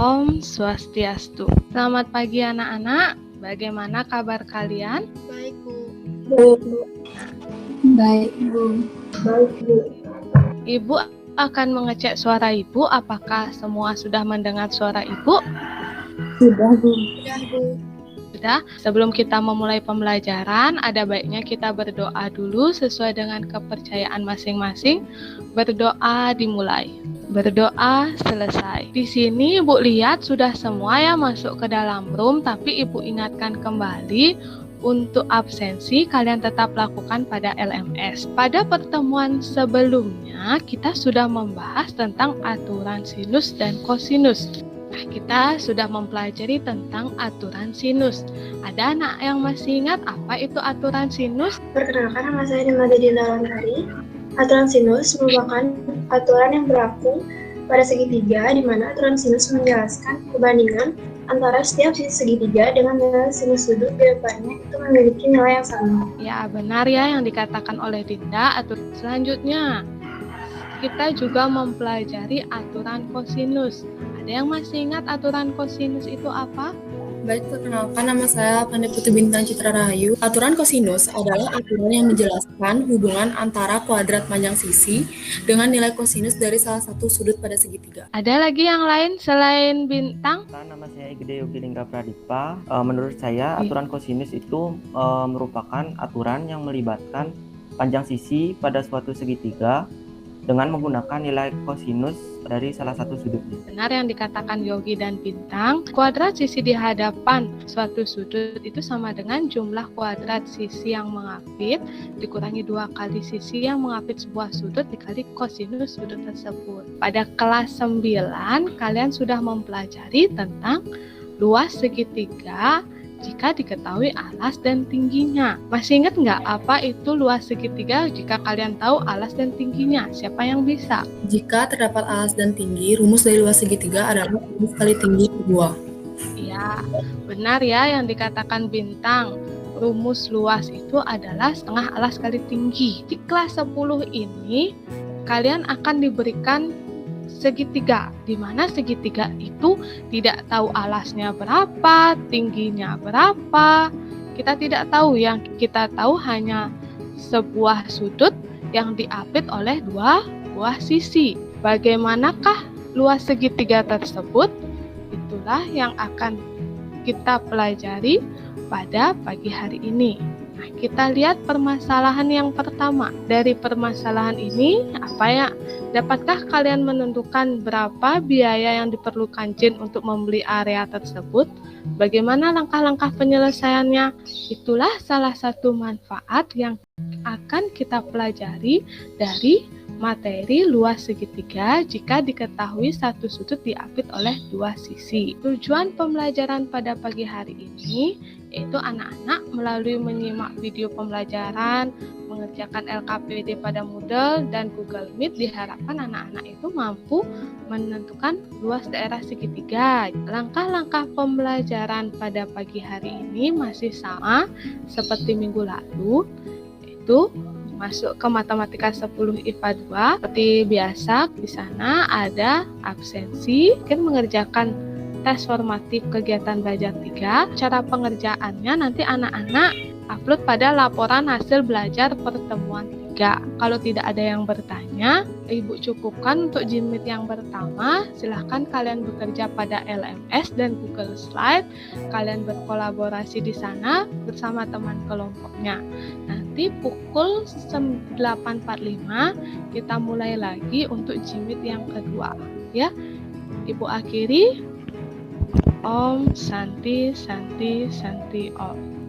Om Swastiastu. Selamat pagi anak-anak, bagaimana kabar kalian? Baik, Bu. Baik, Bu. Ibu akan mengecek suara Ibu, apakah semua sudah mendengar suara Ibu? Sudah, Bu. Sudah, Bu. Sudah. Sebelum kita memulai pembelajaran, ada baiknya kita berdoa dulu sesuai dengan kepercayaan masing-masing. Berdoa dimulai. Berdoa selesai. Di sini Ibu lihat sudah semua ya masuk ke dalam room, tapi Ibu ingatkan kembali untuk absensi kalian tetap lakukan pada LMS. Pada pertemuan sebelumnya kita sudah membahas tentang aturan sinus dan kosinus. Nah, kita sudah mempelajari tentang aturan sinus. Ada anak yang masih ingat apa itu aturan sinus? Perkenalkan, nama saya Dimade Dinda Lantari. Aturan sinus merupakan aturan yang berlaku pada segitiga, di mana aturan sinus menjelaskan perbandingan antara setiap sisi segitiga dengan nilai sinus sudut di depannya itu memiliki nilai yang sama. Ya, benar ya yang dikatakan oleh Dinda. Selanjutnya, kita juga mempelajari aturan kosinus. Ada yang masih ingat aturan kosinus itu apa? Baik, perkenalkan, nama saya Pandai Putri Bintang Citra Rahayu. Aturan kosinus adalah aturan yang menjelaskan hubungan antara kuadrat panjang sisi dengan nilai kosinus dari salah satu sudut pada segitiga. Ada lagi yang lain selain Bintang? Nama saya Igede Yogi Lingga Pradipa. Menurut saya aturan kosinus itu merupakan aturan yang melibatkan panjang sisi pada suatu segitiga dengan menggunakan nilai kosinus dari salah satu sudutnya. Benar yang dikatakan Yogi dan Bintang, kuadrat sisi di hadapan suatu sudut itu sama dengan jumlah kuadrat sisi yang mengapit dikurangi 2 kali sisi yang mengapit sebuah sudut dikali kosinus sudut tersebut. Pada kelas 9 kalian sudah mempelajari tentang luas segitiga jika diketahui alas dan tingginya. Masih ingat nggak apa itu luas segitiga jika kalian tahu alas dan tingginya? Siapa yang bisa? Jika terdapat alas dan tinggi, rumus dari luas segitiga adalah rumus kali tinggi kedua. Ya, benar ya yang dikatakan Bintang. Rumus luas itu adalah setengah alas kali tinggi. Di kelas 10 ini kalian akan diberikan segitiga, di mana segitiga itu tidak tahu alasnya berapa, tingginya berapa. Kita tidak tahu, yang kita tahu hanya sebuah sudut yang diapit oleh 2 buah sisi. Bagaimanakah luas segitiga tersebut? Itulah yang akan kita pelajari pada pagi hari ini. Nah, kita lihat permasalahan yang pertama. Dari permasalahan ini, dapatkah kalian menentukan berapa biaya yang diperlukan Jin untuk membeli area tersebut? Bagaimana langkah-langkah penyelesaiannya? Itulah salah satu manfaat yang akan kita pelajari dari materi luas segitiga jika diketahui satu sudut diapit oleh 2 sisi. Tujuan pembelajaran pada pagi hari ini yaitu anak-anak melalui menyimak video pembelajaran, mengerjakan LKPD pada Moodle dan Google Meet, diharapkan anak-anak itu mampu menentukan luas daerah segitiga. Langkah-langkah pembelajaran pada pagi hari ini masih sama seperti minggu lalu, yaitu masuk ke matematika 10 IPA 2. Seperti biasa, di sana ada absensi, mengerjakan tes formatif kegiatan belajar 3. Cara pengerjaannya nanti anak-anak upload pada laporan hasil belajar pertemuan 3. Kalau tidak ada yang bertanya, Ibu cukupkan untuk Jimit yang pertama. Silahkan kalian bekerja pada LMS dan Google Slide. Kalian berkolaborasi di sana bersama teman kelompoknya. Nanti pukul 8.45 kita mulai lagi untuk Jimit yang kedua. Ya, Ibu akhiri. Om Santi Santi Santi Om.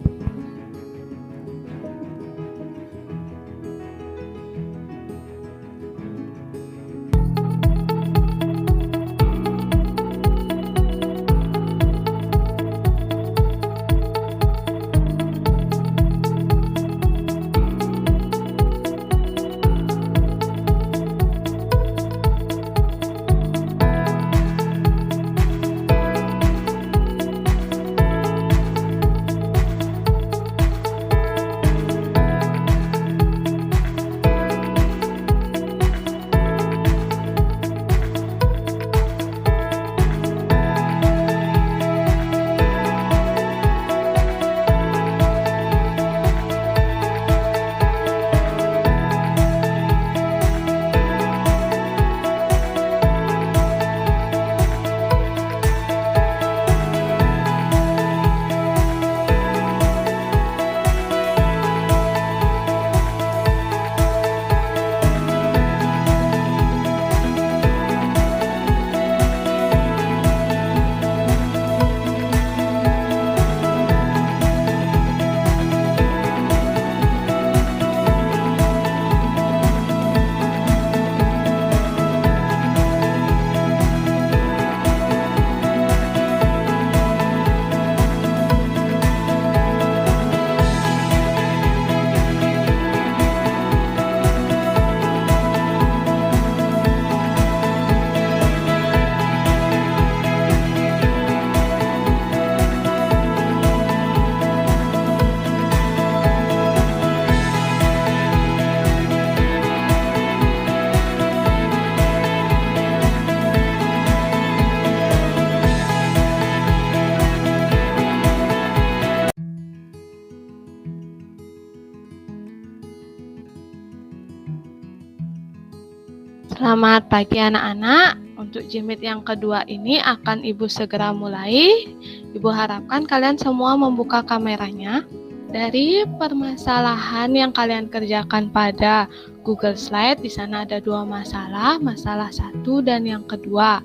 Selamat pagi anak-anak. Untuk jimit yang kedua ini akan Ibu segera mulai. Ibu harapkan kalian semua membuka kameranya. Dari permasalahan yang kalian kerjakan pada Google Slide, di sana ada 2 masalah, masalah 1 dan yang kedua.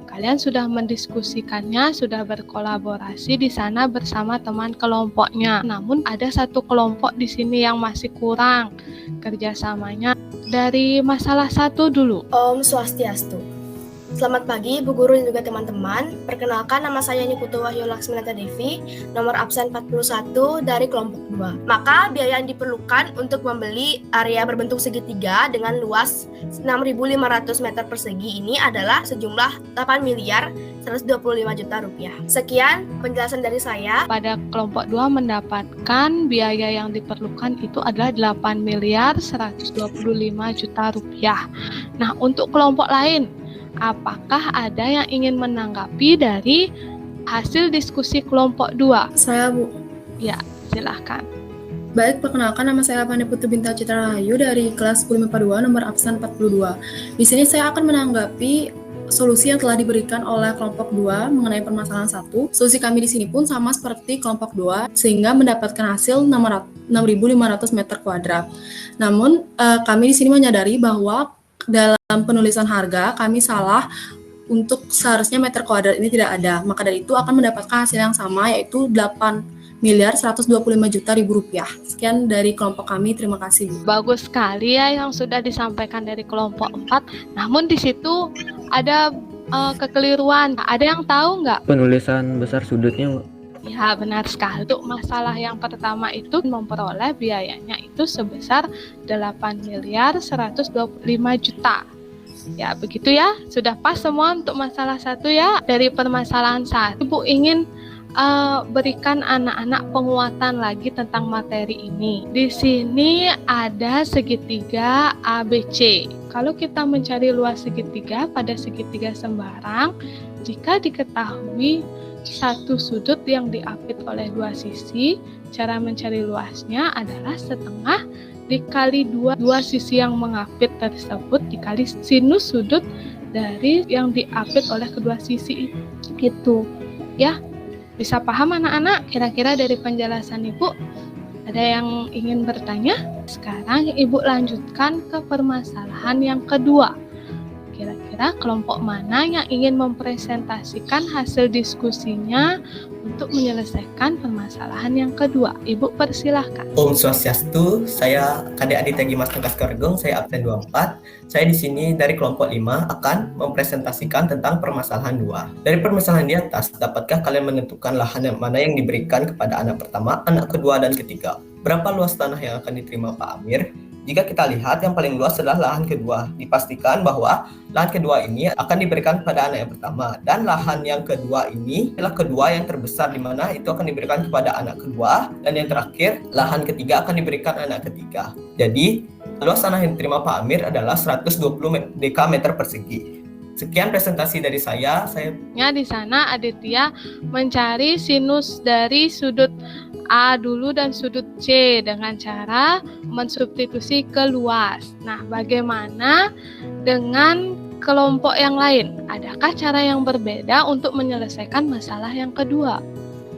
Kalian sudah mendiskusikannya, sudah berkolaborasi di sana bersama teman kelompoknya. Namun ada satu kelompok di sini yang masih kurang kerjasamanya. Dari masalah 1 dulu. Om Swastiastu. Selamat pagi Bu Guru dan juga teman-teman. Perkenalkan, nama saya Niputu Wahyu Laksminata Devi, nomor absen 41 dari kelompok 2. Maka biaya yang diperlukan untuk membeli area berbentuk segitiga dengan luas 6.500 meter persegi ini adalah sejumlah 8 miliar 125 juta rupiah. Sekian penjelasan dari saya. Pada kelompok 2 mendapatkan biaya yang diperlukan itu adalah 8 miliar 125 juta rupiah. Nah, untuk kelompok lain, apakah ada yang ingin menanggapi dari hasil diskusi kelompok 2? Saya, Bu. Ya, silahkan. Baik, perkenalkan, nama saya Pandeputu Bintang Citra Rahayu dari kelas 10 MIPA 2 nomor absen 42. Di sini saya akan menanggapi solusi yang telah diberikan oleh kelompok 2 mengenai permasalahan 1. Solusi kami di sini pun sama seperti kelompok 2 sehingga mendapatkan hasil 6.500 meter kuadrat. Namun kami di sini menyadari bahwa dalam penulisan harga kami salah, untuk seharusnya meter kuadrat ini tidak ada. Maka dari itu akan mendapatkan hasil yang sama, yaitu 8 miliar 125 juta ribu rupiah. Sekian dari kelompok kami, terima kasih, Bu. Bagus sekali ya yang sudah disampaikan dari kelompok 4. Namun di situ ada kekeliruan. Ada yang tahu nggak? Penulisan besar sudutnya. Ya, benar sekali. Untuk masalah yang pertama itu memperoleh biayanya itu sebesar 8 miliar 125 juta. Ya, begitu ya. Sudah pas semua untuk masalah 1 ya. Dari permasalahan 1, Ibu ingin berikan anak-anak penguatan lagi tentang materi ini. Di sini ada segitiga ABC. Kalau kita mencari luas segitiga pada segitiga sembarang, jika diketahui satu sudut yang diapit oleh 2 sisi, cara mencari luasnya adalah setengah dikali 2 sisi yang mengapit tersebut dikali sinus sudut dari yang diapit oleh kedua sisi itu. Ya, bisa paham anak-anak? Kira-kira dari penjelasan Ibu ada yang ingin bertanya? Sekarang Ibu lanjutkan ke permasalahan yang kedua. Kira-kira kelompok mana yang ingin mempresentasikan hasil diskusinya untuk menyelesaikan permasalahan yang kedua? Ibu persilahkan. Om Swastiastu, saya Kadek Aditya Dimas Tengkas Kargung, saya absen 24. Saya di sini dari kelompok 5 akan mempresentasikan tentang permasalahan 2. Dari permasalahan di atas, dapatkah kalian menentukan lahan yang mana yang diberikan kepada anak pertama, anak kedua, dan ketiga? Berapa luas tanah yang akan diterima Pak Amir? Jika kita lihat, yang paling luas adalah lahan kedua. Dipastikan bahwa lahan kedua ini akan diberikan kepada anak yang pertama. Dan lahan yang kedua ini adalah kedua yang terbesar, di mana itu akan diberikan kepada anak kedua. Dan yang terakhir, lahan ketiga akan diberikan anak ketiga. Jadi, luas tanah yang diterima Pak Amir adalah 120 dekameter persegi. Sekian presentasi dari saya. Di sana Aditya mencari sinus dari sudut A dulu dan sudut C dengan cara mensubstitusi ke luas. Nah, bagaimana dengan kelompok yang lain? Adakah cara yang berbeda untuk menyelesaikan masalah yang kedua?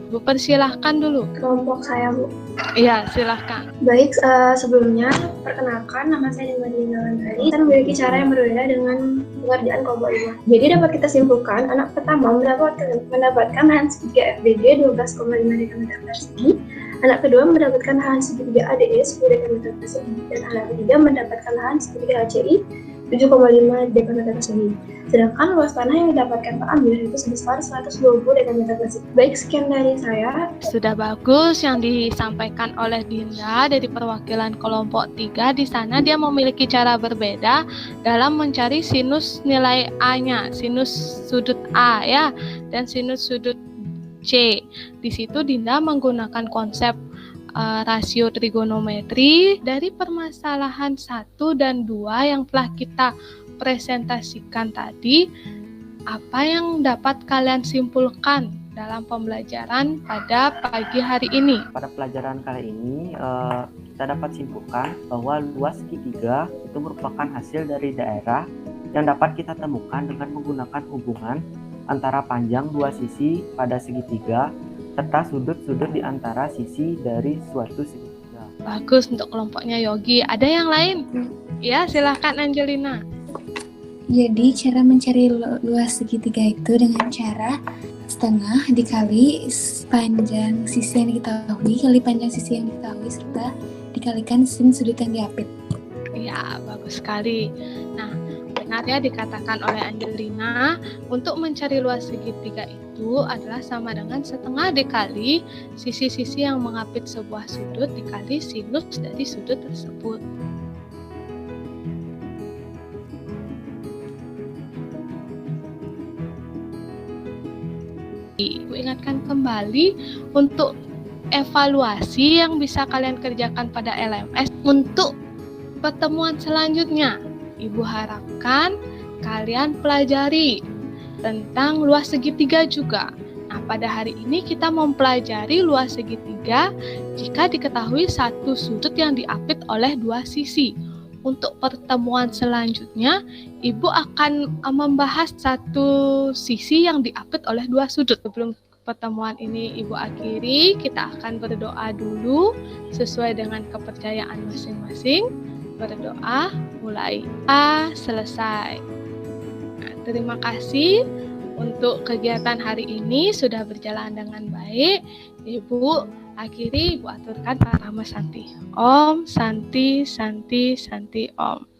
Bu, persilahkan dulu. Kelompok saya, Bu. Iya, silahkan. Baik, sebelumnya perkenalkan, nama saya Dimadina Lantari. Kita memiliki cara yang berbeda dengan pengerjaan kelompok 5. Jadi dapat kita simpulkan, anak pertama mendapatkan lahan segitiga FBD 12,5 dekameter persegi, anak kedua mendapatkan lahan segitiga ADE 10 dekameter persegi, dan anak ketiga mendapatkan lahan segitiga HCI 7,5 dekameter persegi. Sedangkan luas tanah yang didapatkan Pak Amir itu sebesar 120 dekameter persegi. Baik, sekian dari saya. Sudah bagus yang disampaikan oleh Dinda dari perwakilan kelompok 3. Di sana dia memiliki cara berbeda dalam mencari sinus nilai A-nya, sinus sudut A ya, dan sinus sudut C. Di situ Dinda menggunakan konsep rasio trigonometri. Dari permasalahan 1 dan 2 yang telah kita presentasikan tadi, apa yang dapat kalian simpulkan dalam pembelajaran pada pagi hari ini? Pada pelajaran kali ini kita dapat simpulkan bahwa luas segitiga itu merupakan hasil dari daerah yang dapat kita temukan dengan menggunakan hubungan antara panjang dua sisi pada segitiga serta sudut-sudut di antara sisi dari suatu segitiga. Bagus untuk kelompoknya Yogi. Ada yang lain? Ya, silahkan Angelina. Jadi cara mencari luas segitiga itu dengan cara setengah dikali panjang sisi yang diketahui kali panjang sisi yang diketahui serta dikalikan sin sudut yang diapit. Ya, bagus sekali. Nah, benar ya dikatakan oleh Angelina, untuk mencari luas segitiga itu adalah sama dengan setengah dikali sisi-sisi yang mengapit sebuah sudut dikali sinus dari sudut tersebut. Ibu ingatkan kembali untuk evaluasi yang bisa kalian kerjakan pada LMS untuk pertemuan selanjutnya. Ibu harapkan kalian pelajari tentang luas segitiga juga. Nah, pada hari ini kita mempelajari luas segitiga jika diketahui satu sudut yang diapit oleh dua sisi. Untuk pertemuan selanjutnya, Ibu akan membahas satu sisi yang diapit oleh dua sudut. Sebelum pertemuan ini Ibu akhiri, kita akan berdoa dulu sesuai dengan kepercayaan masing-masing. Berdoa, mulai. Selesai. Nah, terima kasih untuk kegiatan hari ini sudah berjalan dengan baik. Ibu akhiri, Ibu aturkan Rama Santi. Om Santi Santi Santi Om.